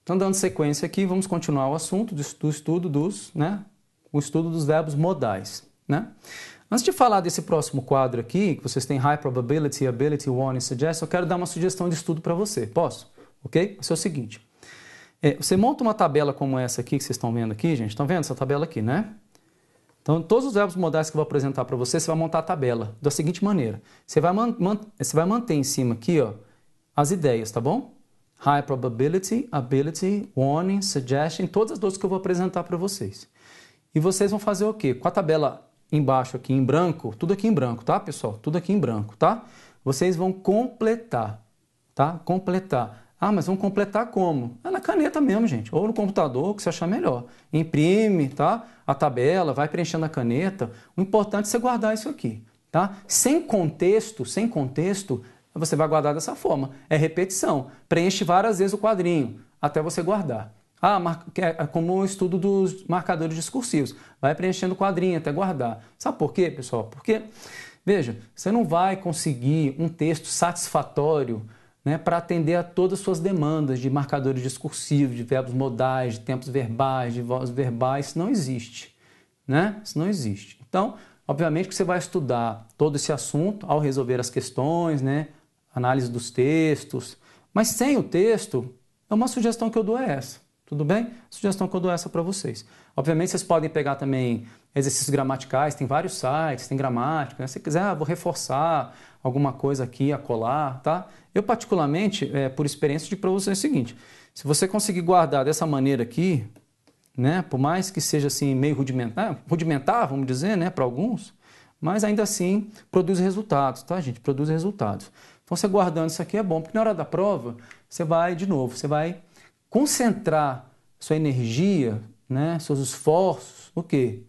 Então, dando sequência aqui, vamos continuar o assunto do estudo dos, o estudo dos verbos modais, né? Antes de falar desse próximo quadro aqui, que vocês têm high probability, ability, warning, suggest, eu quero dar uma sugestão de estudo para você. Posso? Ok? Vai ser o seguinte. Você monta uma tabela como essa aqui, que vocês estão vendo aqui, gente. Estão vendo essa tabela aqui, né? Então, todos os verbos modais que eu vou apresentar para você, você vai montar a tabela da seguinte maneira. Você vai manter em cima aqui, ó, as ideias, tá bom? High probability, ability, warning, suggestion, todas as duas que eu vou apresentar para vocês. E vocês vão fazer o quê? Com a tabela embaixo aqui em branco, tudo aqui em branco, tá, pessoal? Tudo aqui em branco, tá? Vocês vão completar, tá? Completar. Ah, mas vão completar como? Na caneta mesmo, gente. Ou no computador, o que você achar melhor. Imprime, tá? A tabela, vai preenchendo a caneta. O importante é você guardar isso aqui, tá? Sem contexto, você vai guardar dessa forma. É repetição. Preenche várias vezes o quadrinho, até você guardar. É como o estudo dos marcadores discursivos. Vai preenchendo o quadrinho até guardar. Sabe por quê, pessoal? Porque, veja, você não vai conseguir um texto satisfatório, né, para atender a todas as suas demandas de marcadores discursivos, de verbos modais, de tempos verbais, de vozes verbais. Isso não existe, né? Isso não existe. Então, obviamente que você vai estudar todo esse assunto ao resolver as questões, né, análise dos textos, mas sem o texto, uma sugestão que eu dou é essa. Tudo bem? A sugestão que eu dou é essa para vocês. Obviamente, vocês podem pegar também exercícios gramaticais, tem vários sites, tem gramática, né? Se você quiser, vou reforçar alguma coisa aqui, acolá, tá? Eu, particularmente, por experiência, digo para vocês o seguinte, se você conseguir guardar dessa maneira aqui, né, por mais que seja assim meio rudimentar, vamos dizer, né, para alguns, mas ainda assim produz resultados, tá, gente? Produz resultados. Então, você guardando isso aqui é bom, porque na hora da prova, você vai concentrar sua energia, né, seus esforços, o quê?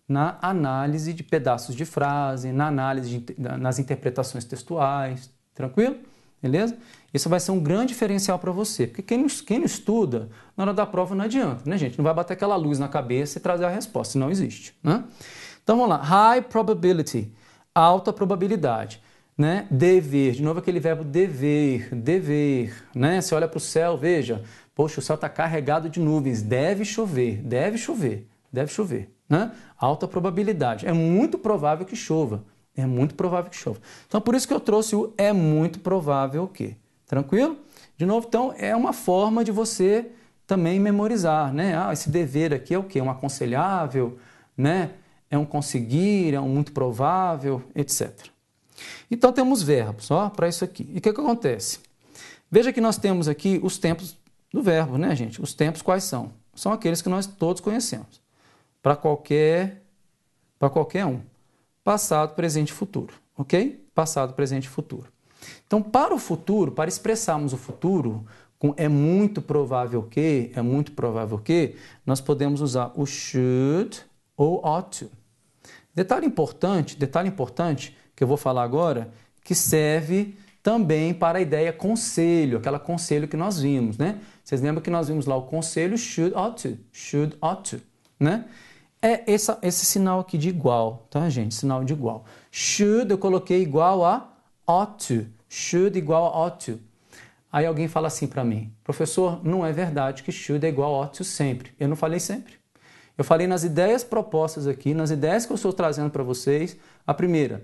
Na análise de pedaços de frase, na análise nas interpretações textuais, tranquilo? Beleza? Isso vai ser um grande diferencial para você, porque quem não estuda, na hora da prova não adianta, né, gente? Não vai bater aquela luz na cabeça e trazer a resposta, não existe, né? Então, vamos lá. High probability, alta probabilidade. Né? Dever, de novo aquele verbo dever, né? Você olha para o céu, veja, poxa, o céu está carregado de nuvens, deve chover, né? Alta probabilidade, é muito provável que chova, Então, por isso que eu trouxe o é muito provável que, tranquilo? De novo, então, é uma forma de você também memorizar, né? Esse dever aqui é o quê? Um aconselhável, né? É um conseguir, é um muito provável, etc. Então, temos verbos, para isso aqui. E o que acontece? Veja que nós temos aqui os tempos do verbo, né, gente? Os tempos quais são? São aqueles que nós todos conhecemos. Para qualquer um. Passado, presente e futuro, ok? Passado, presente e futuro. Então, para o futuro, para expressarmos o futuro, com é muito provável que, nós podemos usar o should ou ought to. Detalhe importante, que eu vou falar agora, que serve também para a ideia conselho, aquela conselho que nós vimos, né? Vocês lembram que nós vimos lá o conselho should, ought to, né? É esse sinal aqui de igual, tá, gente? Sinal de igual. Should eu coloquei igual a ought to, should igual a ought to. Aí alguém fala assim para mim, professor, não é verdade que should é igual a ought to sempre. Eu não falei sempre. Eu falei nas ideias propostas aqui, nas ideias que eu estou trazendo para vocês, a primeira,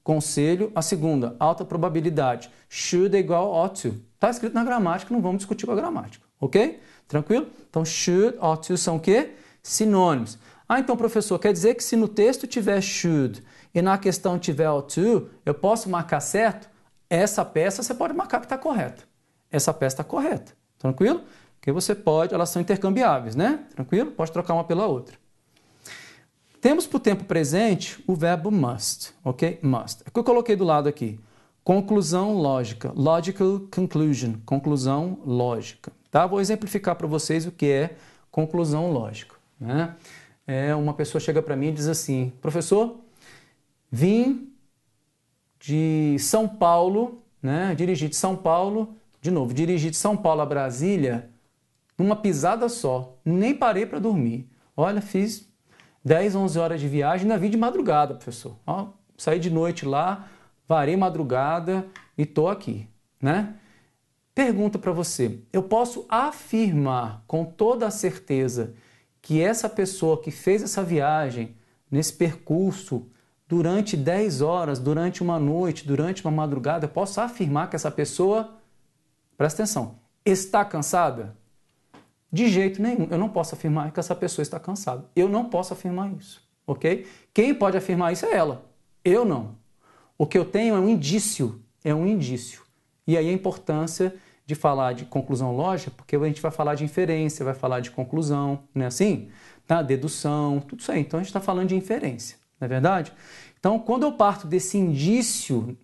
conselho, a segunda, alta probabilidade. Should é igual a ought to. Está escrito na gramática, não vamos discutir com a gramática, ok? Tranquilo? Então, should, ought to são o quê? Sinônimos. Então, professor, quer dizer que se no texto tiver should e na questão tiver ought to, eu posso marcar certo? Essa peça você pode marcar que está correta. Essa peça está correta. Tranquilo? Porque você pode, elas são intercambiáveis, né? Tranquilo? Pode trocar uma pela outra. Temos para o tempo presente o verbo must, ok? Must. É o que eu coloquei do lado aqui. Conclusão lógica. Logical conclusion. Conclusão lógica. Tá? Vou exemplificar para vocês o que é conclusão lógica, né? Uma pessoa chega para mim e diz assim, professor, vim de São Paulo, né? Dirigi de São Paulo, dirigi de São Paulo a Brasília numa pisada só. Nem parei para dormir. Olha, fiz 10, 11 horas de viagem, ainda vim de madrugada, professor. Saí de noite lá, varei madrugada e estou aqui, né? Pergunta para você, eu posso afirmar com toda a certeza que essa pessoa que fez essa viagem, nesse percurso, durante 10 horas, durante uma noite, durante uma madrugada, eu posso afirmar que essa pessoa, presta atenção, está cansada? De jeito nenhum, eu não posso afirmar que essa pessoa está cansada. Eu não posso afirmar isso, ok? Quem pode afirmar isso é ela, eu não. O que eu tenho é um indício, E aí a importância de falar de conclusão lógica, porque a gente vai falar de inferência, vai falar de conclusão, não é assim? Tá? Dedução, tudo isso aí. Então a gente está falando de inferência, não é verdade? Então quando eu parto desse indício,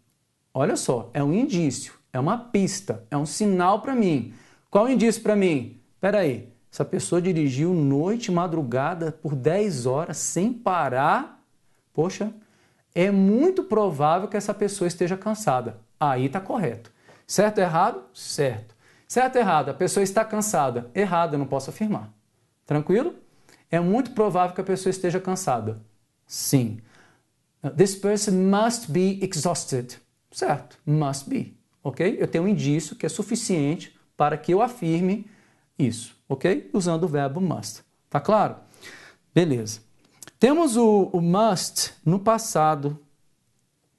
olha só, é um indício, é uma pista, é um sinal para mim. Qual é o indício para mim? Espera aí, essa pessoa dirigiu noite e madrugada por 10 horas sem parar. Poxa, é muito provável que essa pessoa esteja cansada. Aí está correto. Certo ou errado? Certo. Certo ou errado? A pessoa está cansada. Errado, eu não posso afirmar. Tranquilo? É muito provável que a pessoa esteja cansada. Sim. This person must be exhausted. Certo. Must be. Ok? Eu tenho um indício que é suficiente para que eu afirme isso. Ok? Usando o verbo must. Tá claro? Beleza. Temos o must no passado.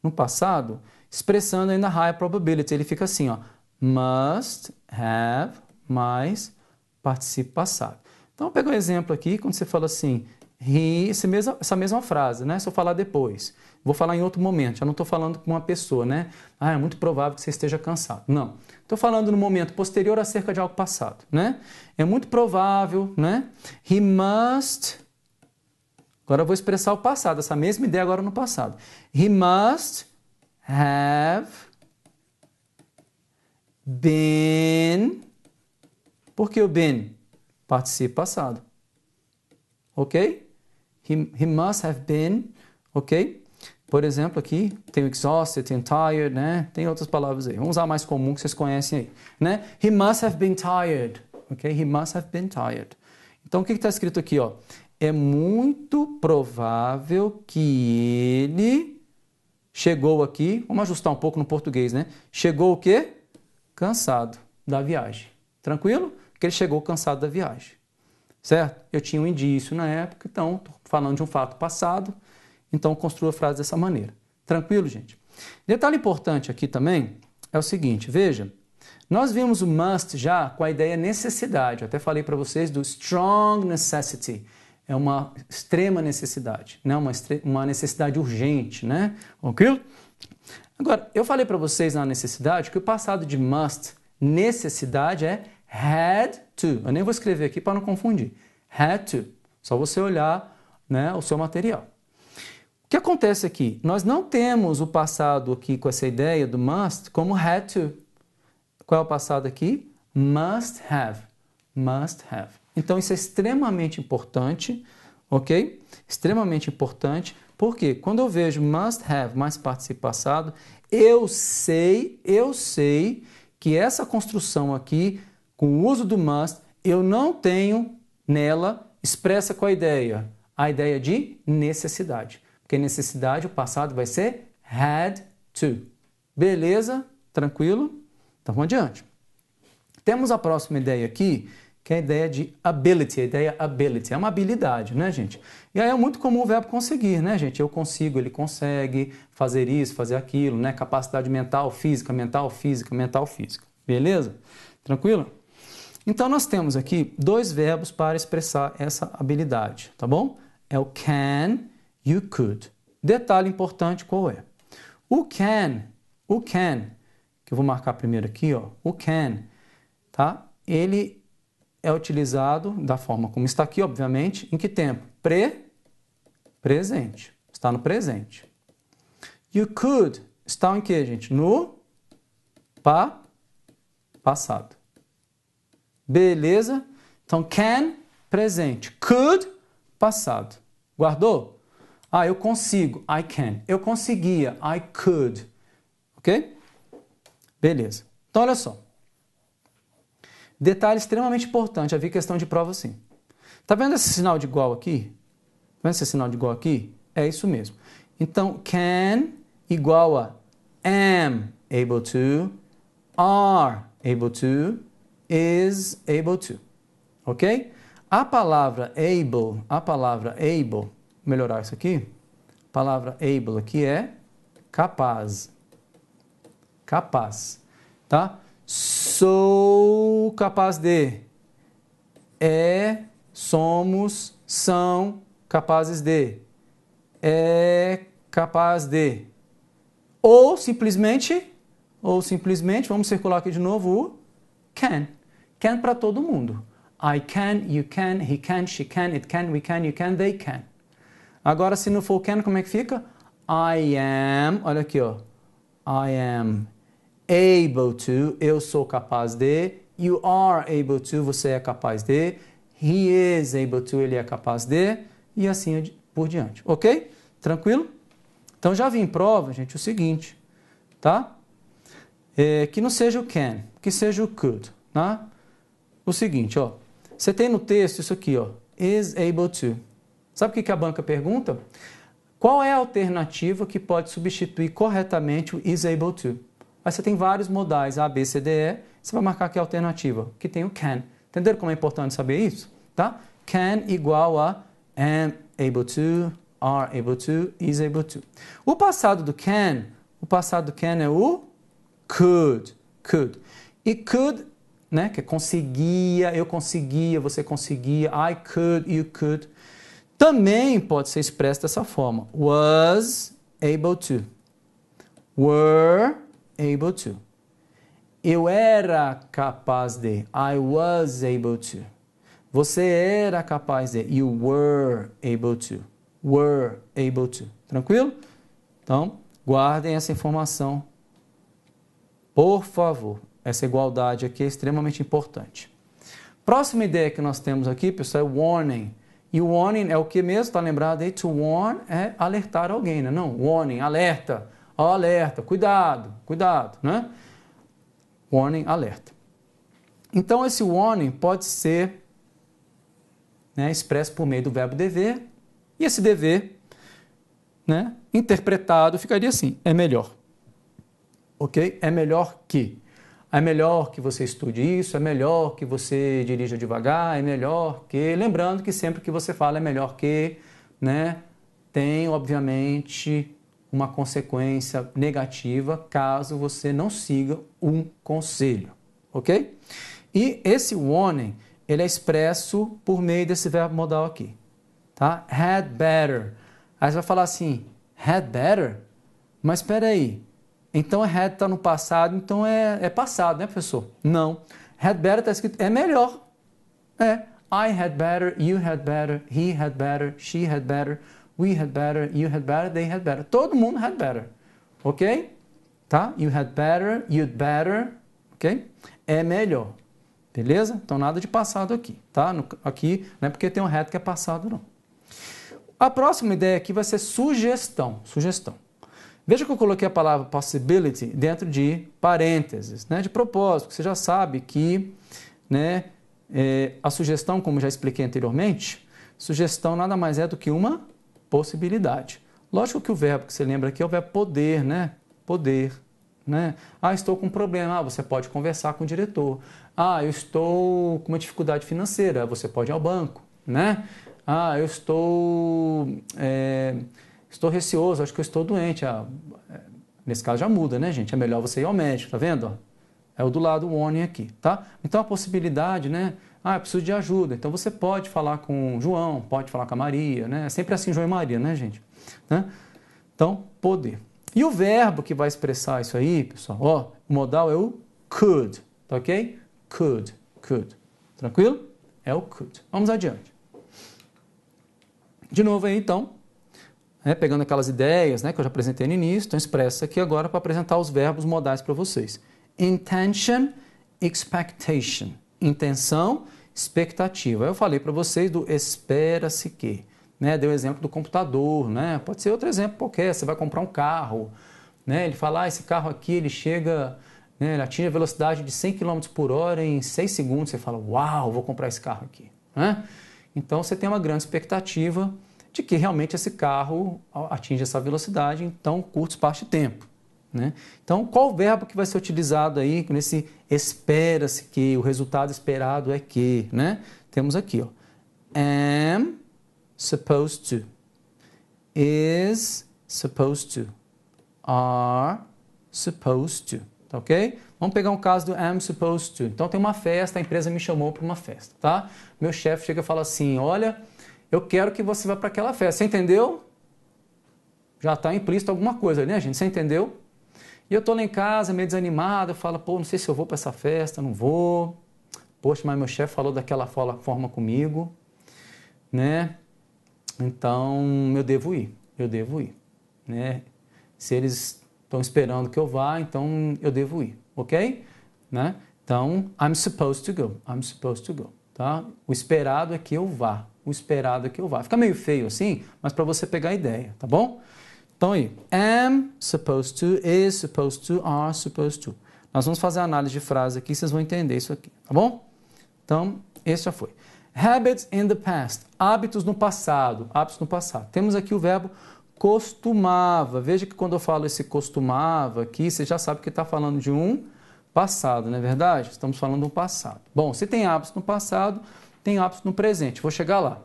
No passado, expressando ainda high probability. Ele fica assim, ó. Must have mais participio passado. Então, pega um exemplo aqui, quando você fala assim, essa mesma frase, né? Se eu falar depois, vou falar em outro momento, já não estou falando com uma pessoa, né? Ah, é muito provável que você esteja cansado. Não. Estou falando no momento posterior acerca de algo passado, né? É muito provável, né? He must... Agora eu vou expressar o passado, essa mesma ideia agora no passado. He must have been... Por que o been? Participo passado. Ok? He must have been, ok? Por exemplo, aqui tem o exhausted, tem tired, né? Tem outras palavras aí. Vamos usar a mais comum que vocês conhecem aí, né? He must have been tired, ok? He must have been tired. Então, o que está escrito aqui, ó? É muito provável que ele chegou aqui, vamos ajustar um pouco no português, né? Chegou o quê? Cansado da viagem. Tranquilo? Porque ele chegou cansado da viagem. Certo? Eu tinha um indício na época, então, estou falando de um fato passado, então construo a frase dessa maneira. Tranquilo, gente? Detalhe importante aqui também é o seguinte, veja, nós vimos o must já com a ideia necessidade, eu até falei para vocês do strong necessity, é uma extrema necessidade, né? Uma necessidade urgente, né? Ok? Agora, eu falei para vocês na necessidade que o passado de must, necessidade, é had to. Eu nem vou escrever aqui para não confundir. Had to. Só você olhar, né, o seu material. O que acontece aqui? Nós não temos o passado aqui com essa ideia do must como had to. Qual é o passado aqui? Must have. Must have. Então, isso é extremamente importante, ok? Extremamente importante, porque quando eu vejo must have mais participio passado, eu sei que essa construção aqui, com o uso do must, eu não tenho nela expressa com a ideia de necessidade. Porque necessidade, o passado vai ser had to. Beleza? Tranquilo? Então, vamos adiante. Temos a próxima ideia aqui, que é a ideia de ability, a ideia ability, é uma habilidade, né, gente? E aí é muito comum o verbo conseguir, né, gente? Eu consigo, ele consegue fazer isso, fazer aquilo, né? Capacidade mental, física, mental, física, mental, física. Beleza? Tranquilo? Então, nós temos aqui dois verbos para expressar essa habilidade, tá bom? É o can e o could. Detalhe importante qual é? O can, que eu vou marcar primeiro aqui, ó, o can, tá? Ele é utilizado da forma como está aqui, obviamente, em que tempo? Presente. Está no presente. E o could está em que, gente? No passado. Beleza? Então, can, presente. Could, passado. Guardou? Ah, eu consigo. I can. Eu conseguia. I could. Ok? Beleza. Então, olha só. Detalhe extremamente importante, havia questão de prova sim. Tá vendo esse sinal de igual aqui? Tá vendo esse sinal de igual aqui? É isso mesmo. Então, can igual a am able to, are able to, is able to, ok? A palavra able, vou melhorar isso aqui, a palavra able aqui é capaz, tá? Sou capaz de, somos, são capazes de, é capaz de, ou simplesmente, vamos circular aqui de novo o can. Can para todo mundo. I can, you can, he can, she can, it can, we can, you can, they can. Agora, se não for can, como é que fica? I am, olha aqui, ó. I am able to, eu sou capaz de. You are able to, você é capaz de. He is able to, ele é capaz de. E assim por diante, ok? Tranquilo? Então, já vi em prova, gente, o seguinte, tá? Que não seja o can, que seja o could, tá? O seguinte, ó. Você tem no texto isso aqui, ó. Is able to. Sabe o que a banca pergunta? Qual é a alternativa que pode substituir corretamente o is able to? Aí você tem vários modais, A, B, C, D, E. Você vai marcar aqui a alternativa, que tem o can. Entenderam como é importante saber isso? Tá? Can igual a am able to, are able to, is able to. O passado do can é o could. E could, né, que é conseguia, eu conseguia, você conseguia, I could, you could, também pode ser expresso dessa forma. Was able to. Were able to. Eu era capaz de. I was able to. Você era capaz de. You were able to. Were able to. Tranquilo? Então, guardem essa informação. Por favor. Essa igualdade aqui é extremamente importante. Próxima ideia que nós temos aqui, pessoal, é warning. E o warning é o que mesmo? Está lembrado aí? To warn é alertar alguém, né? Não, warning, alerta. Ó, alerta, cuidado, né? Warning, alerta. Então, esse warning pode ser, né, expresso por meio do verbo dever. E esse dever, né, interpretado, ficaria assim, é melhor. Ok? É melhor que. É melhor que você estude isso, é melhor que você dirija devagar, é melhor que... Lembrando que sempre que você fala é melhor que, né, tem, obviamente, uma consequência negativa caso você não siga um conselho, ok? E esse warning, ele é expresso por meio desse verbo modal aqui, tá? Had better. Aí você vai falar assim, had better? Mas espera aí. Então, had está no passado, então é passado, né, professor? Não. Had better está escrito, é melhor. I had better, you had better, he had better, she had better, we had better, you had better, they had better. Todo mundo had better, ok? Tá? You had better, you'd better, ok? É melhor, beleza? Então, nada de passado aqui, tá? Aqui não é porque tem um had que é passado, não. A próxima ideia aqui vai ser sugestão. Veja que eu coloquei a palavra possibility dentro de parênteses, né? De propósito, você já sabe que, né, a sugestão, como já expliquei anteriormente, sugestão nada mais é do que uma possibilidade. Lógico que o verbo que você lembra aqui é o verbo poder, né? Poder, né? Ah, estou com um problema. Ah, você pode conversar com o diretor. Ah, eu estou com uma dificuldade financeira. Você pode ir ao banco, né? Ah, eu estou receoso, acho que eu estou doente. Nesse caso já muda, né, gente? É melhor você ir ao médico, tá vendo? É o do lado warning aqui, tá? Então a possibilidade, né? Ah, eu preciso de ajuda. Então você pode falar com o João, pode falar com a Maria, né? É sempre assim, João e Maria, né, gente? Né? Então, poder. E o verbo que vai expressar isso aí, pessoal, ó, o modal é o could, tá ok? Could. Tranquilo? É o could. Vamos adiante. De novo aí, então, pegando aquelas ideias, né, que eu já apresentei no início, então expressa aqui agora para apresentar os verbos modais para vocês. Intention, expectation. Intenção, expectativa. Eu falei para vocês do espera-se que, né? Deu o exemplo do computador, né? Pode ser outro exemplo qualquer, você vai comprar um carro, né? Ele fala, esse carro aqui, ele chega, né, ele atinge a velocidade de 100 km por hora em 6 segundos, você fala, uau, vou comprar esse carro aqui, né? Então, você tem uma grande expectativa de que realmente esse carro atinja essa velocidade em tão curto espaço de tempo, né? Então, qual verbo que vai ser utilizado aí nesse espera-se que, o resultado esperado é que, né? Temos aqui, ó, am supposed to, is supposed to, are supposed to, tá ok? Vamos pegar um caso do am supposed to. Então, tem uma festa, a empresa me chamou para uma festa, tá? Meu chefe chega e fala assim, olha, eu quero que você vá para aquela festa, você entendeu? Já está implícito alguma coisa, né, gente? Você entendeu? E eu estou lá em casa, meio desanimado, eu falo, pô, não sei se eu vou para essa festa, não vou. Poxa, mas meu chefe falou daquela forma comigo, né? Então, eu devo ir, né? Se eles estão esperando que eu vá, então eu devo ir, ok? Né? Então, I'm supposed to go, tá? O esperado é que eu vá, Fica meio feio assim, mas para você pegar a ideia, tá bom? Então aí, am supposed to, is supposed to, are supposed to. Nós vamos fazer a análise de frase aqui, vocês vão entender isso aqui, tá bom? Então, esse já foi. Habits in the past, hábitos no passado, Temos aqui o verbo costumava. Veja que quando eu falo esse costumava aqui, você já sabe que está falando de um passado, não é verdade? Estamos falando de um passado. Bom, se tem hábitos no passado, tem hábitos no presente. Vou chegar lá.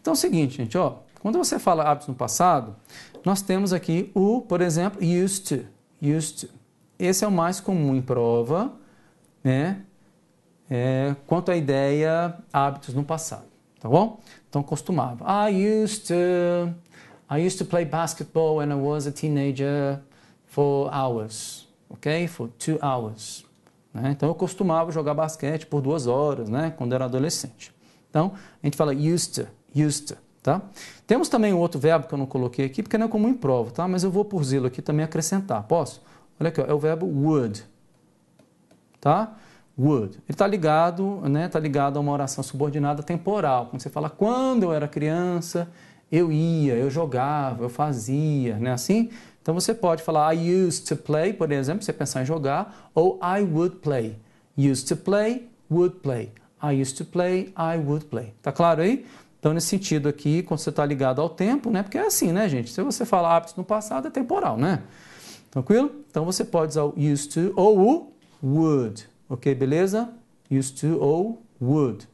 Então é o seguinte, gente, ó, quando você fala hábitos no passado, nós temos aqui o, por exemplo, used to. Esse é o mais comum em prova, né? Quanto à ideia, hábitos no passado, tá bom? Então, costumava. I used to play basketball when I was a teenager for hours, ok? For 2 hours. Né? Então, eu costumava jogar basquete por 2 horas, né? Quando era adolescente. Então, a gente fala used to, tá? Temos também um outro verbo que eu não coloquei aqui, porque não é comum em prova, tá? Mas eu vou por zelo aqui também acrescentar, posso? Olha aqui, ó, é o verbo would, tá? Would. Ele está ligado, né? Está ligado a uma oração subordinada temporal. Quando você fala, quando eu era criança, eu ia, eu jogava, eu fazia, né? Assim? Então você pode falar I used to play, por exemplo, você pensar em jogar, ou I would play. Used to play, would play. I used to play, I would play. Tá claro aí? Então, nesse sentido aqui, quando você está ligado ao tempo, né? Porque é assim, né, gente? Se você fala hábitos no passado, é temporal, né? Tranquilo? Então, você pode usar o used to ou o would. Ok, beleza? Used to ou would.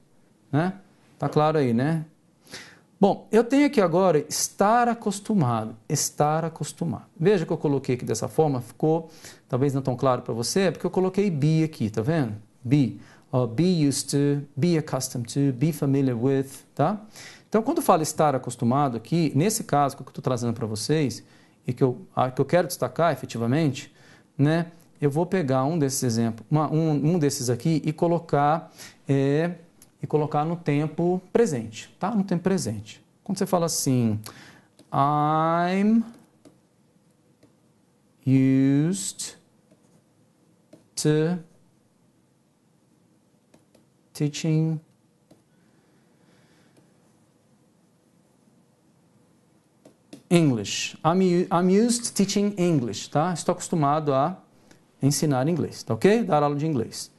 Né? Tá claro aí, né? Bom, eu tenho aqui agora estar acostumado. Veja que eu coloquei aqui dessa forma, ficou talvez não tão claro para você, porque eu coloquei be aqui, tá vendo? Be. Be used to, be accustomed to, be familiar with, tá? Então, quando falo estar acostumado aqui, nesse caso que eu estou trazendo para vocês, e que eu quero destacar efetivamente, né? Eu vou pegar um desses exemplos, um desses aqui e colocar no tempo presente, tá? No tempo presente. Quando você fala assim, I'm used to teaching English. I'm used to teaching English, tá? Estou acostumado a ensinar inglês, tá ok? Dar aula de inglês.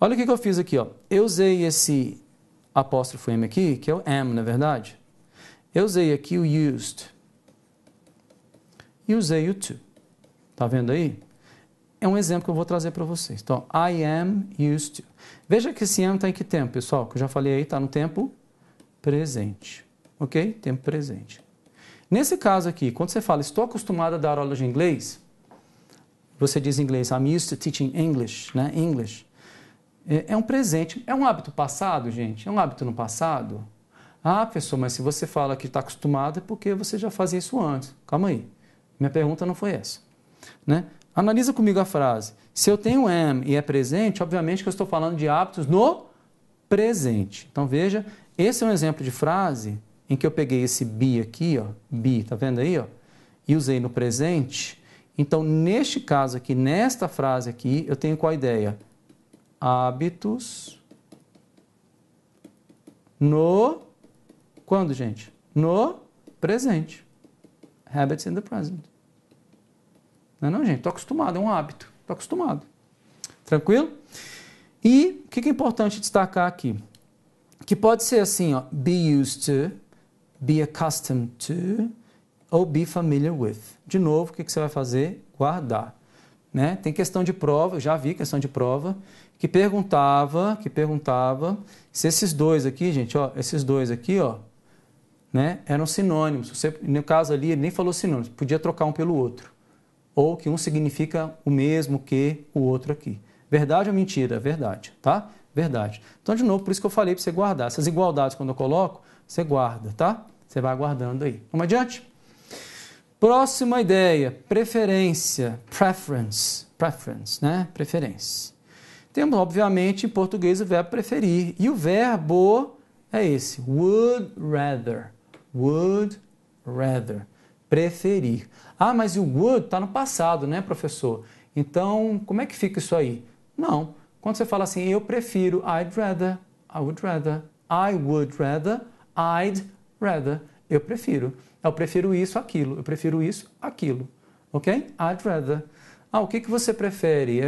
Olha o que eu fiz aqui, ó. Eu usei esse apóstrofo M aqui, que é o am, na verdade. Eu usei aqui o used. E usei o to. Tá vendo aí? É um exemplo que eu vou trazer para vocês. Então, I am used to. Veja que esse am está em que tempo, pessoal? Que eu já falei aí, está no tempo presente. Ok? Tempo presente. Nesse caso aqui, quando você fala, estou acostumado a dar aula de inglês, você diz em inglês, I'm used to teaching English, né? English. É um presente. É um hábito passado, gente? É um hábito no passado? Ah, pessoal, mas se você fala que está acostumado é porque você já fazia isso antes. Calma aí. Minha pergunta não foi essa. Né? Analisa comigo a frase. Se eu tenho am e é presente, obviamente que eu estou falando de hábitos no presente. Então, veja, esse é um exemplo de frase em que eu peguei esse be aqui, ó, be, tá vendo aí, ó, e usei no presente. Então, neste caso aqui, nesta frase aqui, eu tenho qual a ideia? Hábitos no... Quando, gente? No presente. Habits in the present. Não, gente? Estou acostumado, é um hábito. Estou acostumado. Tranquilo? E o que é importante destacar aqui? Que pode ser assim, ó, be used to, be accustomed to, ou be familiar with. De novo, o que você vai fazer? Guardar. né? Tem questão de prova, eu já vi questão de prova, que perguntava se esses dois aqui, gente, ó, esses dois aqui, ó, né, eram sinônimos. Você, no caso ali, ele nem falou sinônimos, podia trocar um pelo outro. Ou que um significa o mesmo que o outro aqui. Verdade ou mentira? Verdade, tá? Verdade. Então, de novo, por isso que eu falei para você guardar. Essas igualdades, quando eu coloco, você guarda, tá? Você vai guardando aí. Vamos adiante? Próxima ideia, preferência, preference, né? Preferência. Temos, obviamente, em português o verbo preferir. E o verbo é esse, would rather, preferir. Ah, mas o would está no passado, né, professor? Então, como é que fica isso aí? Não. Quando você fala assim, eu prefiro, I'd rather, I would rather, I would rather, I'd rather. Eu prefiro. Eu prefiro isso, aquilo. Eu prefiro isso, aquilo. Ok? I'd rather. Ah, o que você prefere?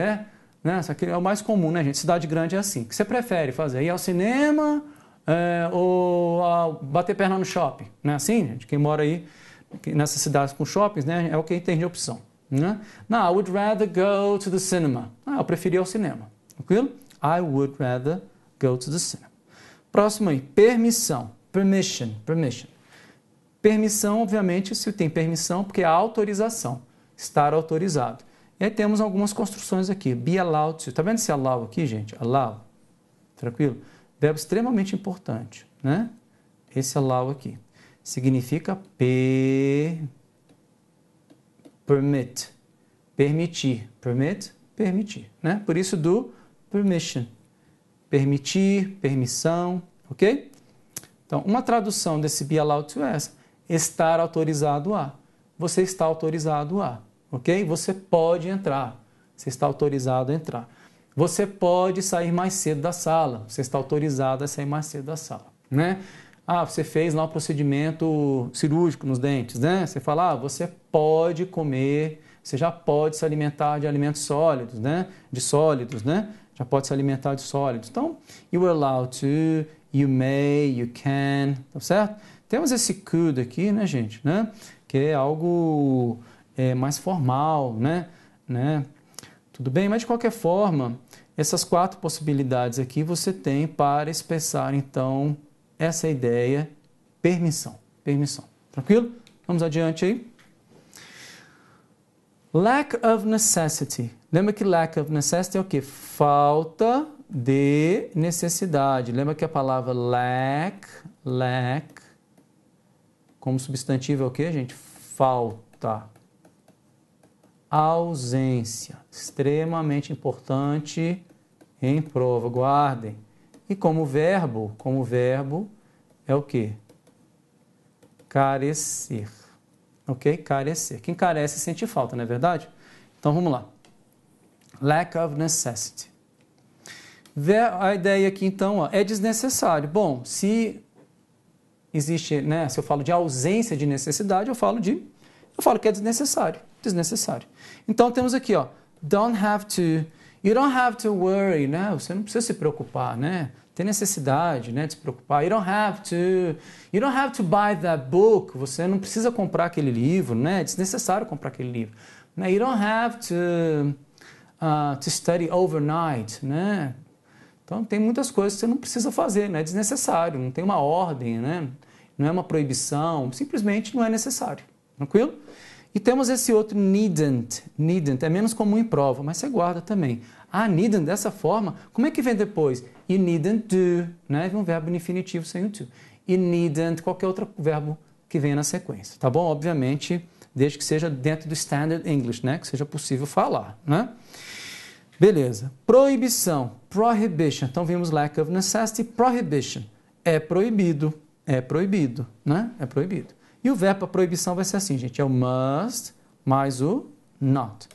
Né? Isso aqui é o mais comum, né, gente? Cidade grande é assim. O que você prefere fazer? Ir ao cinema ou bater perna no shopping? Não é assim, gente? Quem mora aí nessas cidades com shoppings, né, é o que tem de opção. Né? Não, I would rather go to the cinema. Ah, eu preferi ir ao cinema. Tranquilo? I would rather go to the cinema. Próximo aí, permissão. Permission. Permissão, obviamente, se tem permissão, porque é autorização. Estar autorizado. E aí temos algumas construções aqui. Be allowed to. Tá vendo esse allow aqui, gente? Allow. Tranquilo? Verbo extremamente importante, né? Esse allow aqui. Significa permit. Permitir. Permit, permitir, né? Por isso do permission. Permitir, permissão, ok? Então, uma tradução desse be allowed to é essa. Estar autorizado a. Você está autorizado a. Ok? Você pode entrar. Você está autorizado a entrar. Você pode sair mais cedo da sala. Você está autorizado a sair mais cedo da sala. Né? Ah, você fez lá um procedimento cirúrgico nos dentes. Né? Você fala, você pode comer, você já pode se alimentar de alimentos sólidos, né? De sólidos, né? Já pode se alimentar de sólidos. Então, you are allowed to, you may, you can, tá certo? Temos esse could aqui, né, gente? Né? Que é algo mais formal, né? Tudo bem? Mas, de qualquer forma, essas 4 possibilidades aqui você tem para expressar, então, essa ideia, permissão. Tranquilo? Vamos adiante aí. Lack of necessity. Lembra que lack of necessity é o quê? Falta de necessidade. Lembra que a palavra lack, como substantivo é o quê, gente? Falta. Ausência. Extremamente importante em prova. Guardem. E como verbo é o quê? Carecer. Ok? Carecer. Quem carece sente falta, não é verdade? Então vamos lá. Lack of necessity. A ideia aqui então é desnecessário. Bom, se existe, né, se eu falo de ausência de necessidade, eu falo que é desnecessário. Então temos aqui, ó, don't have to, you don't have to worry, né? Você não precisa se preocupar, né? Tem necessidade, né, de se preocupar. You don't have to buy that book. Você não precisa comprar aquele livro, né? É desnecessário comprar aquele livro. You don't have to study overnight, né? Então tem muitas coisas que você não precisa fazer, né? É desnecessário, não tem uma ordem, né? Não é uma proibição, simplesmente não é necessário. Tranquilo? E temos esse outro needn't. Needn't é menos comum em prova, mas você guarda também. Ah, needn't dessa forma, como é que vem depois? You needn't do, né? Um verbo infinitivo sem o to. You needn't, qualquer outro verbo que venha na sequência, tá bom? Obviamente, desde que seja dentro do standard English, né? Que seja possível falar, né? Beleza. Proibição, prohibition. Então vimos lack of necessity, prohibition. É proibido, né? É proibido. E o verbo para proibição vai ser assim, gente, é o must mais o not.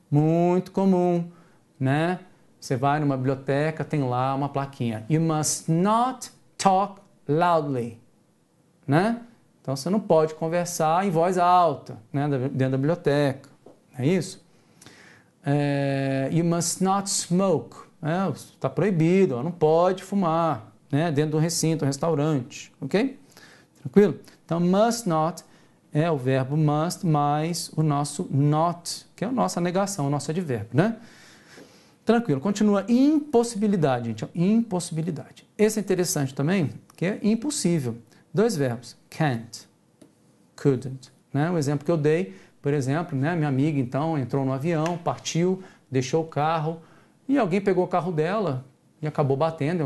Muito comum, né? Você vai numa biblioteca, tem lá uma plaquinha. You must not talk loudly, né? Então você não pode conversar em voz alta, né? Dentro da biblioteca, não é isso? You must not smoke, está proibido, não pode fumar, né? Dentro do recinto, um restaurante, ok? Tranquilo? Então, must not é o verbo must mais o nosso not, que é a nossa negação, o nosso advérbio, né? Tranquilo, continua impossibilidade, gente, impossibilidade. Esse é interessante também, que é impossível. Dois verbos, can't, couldn't, né? O exemplo que eu dei, por exemplo, né? Minha amiga, então, entrou no avião, partiu, deixou o carro, e alguém pegou o carro dela e acabou batendo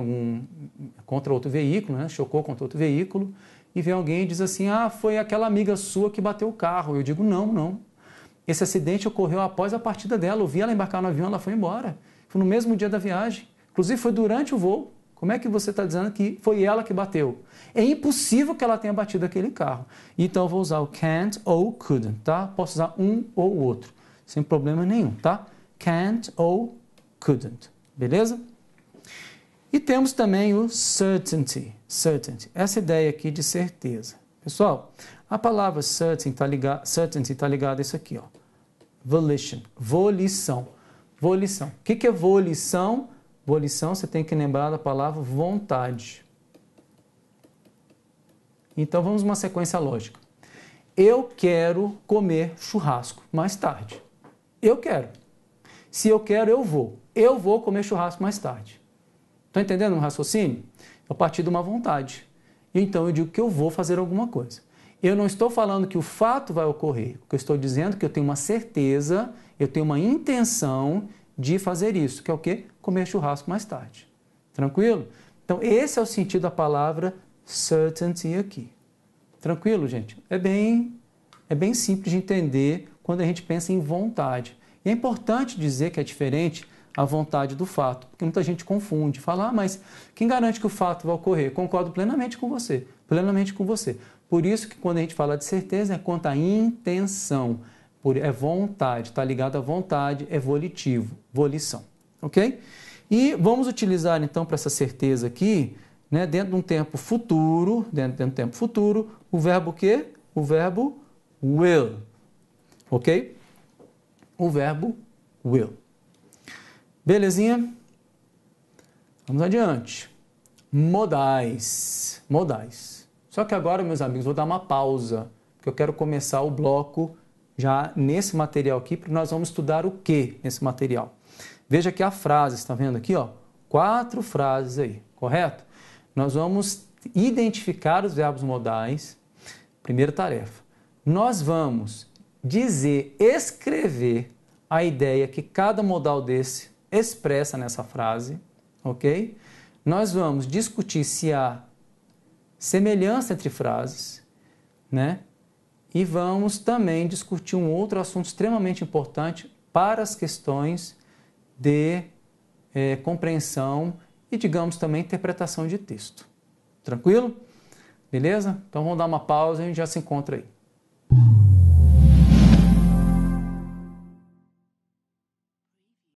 contra outro veículo, né? Chocou contra outro veículo, e vem alguém e diz assim, foi aquela amiga sua que bateu o carro. Eu digo, não. Esse acidente ocorreu após a partida dela. Eu vi ela embarcar no avião, ela foi embora. Foi no mesmo dia da viagem. Inclusive, foi durante o voo. Como é que você está dizendo que foi ela que bateu? É impossível que ela tenha batido aquele carro. Então, eu vou usar o can't ou couldn't, tá? Posso usar um ou outro, sem problema nenhum, tá? Can't ou couldn't, beleza? E temos também o certainty, essa ideia aqui de certeza. Pessoal, a palavra certainty está ligada a isso aqui, ó. Volition, volição. O que é volição? Volição, você tem que lembrar da palavra vontade. Então, vamos uma sequência lógica. Eu quero comer churrasco mais tarde. Eu quero. Se eu quero, eu vou. Eu vou comer churrasco mais tarde. Estão entendendo o raciocínio? A partir de uma vontade. Então, eu digo que eu vou fazer alguma coisa. Eu não estou falando que o fato vai ocorrer. O que eu estou dizendo é que eu tenho uma certeza, eu tenho uma intenção de fazer isso, que é o quê? Comer churrasco mais tarde. Tranquilo? Então, esse é o sentido da palavra certainty aqui. Tranquilo, gente? É bem simples de entender quando a gente pensa em vontade. E é importante dizer que é diferente a vontade do fato, porque muita gente confunde, fala, mas quem garante que o fato vai ocorrer? Concordo plenamente com você, Por isso que quando a gente fala de certeza é quanto à intenção, é vontade, está ligado à vontade, é volitivo, volição, ok? E vamos utilizar então para essa certeza aqui, né, dentro de um tempo futuro, o verbo o quê? O verbo will, ok? O verbo will. Belezinha? Vamos adiante. Modais. Só que agora, meus amigos, vou dar uma pausa, porque eu quero começar o bloco já nesse material aqui, porque nós vamos estudar o que nesse material. Veja aqui a frase, está vendo aqui, ó? 4 frases aí, correto? Nós vamos identificar os verbos modais. Primeira tarefa. Nós vamos escrever a ideia que cada modal desse expressa nessa frase, ok? Nós vamos discutir se há semelhança entre frases, né? E vamos também discutir um outro assunto extremamente importante para as questões de compreensão e, digamos, também interpretação de texto. Tranquilo? Beleza? Então vamos dar uma pausa e a gente já se encontra aí.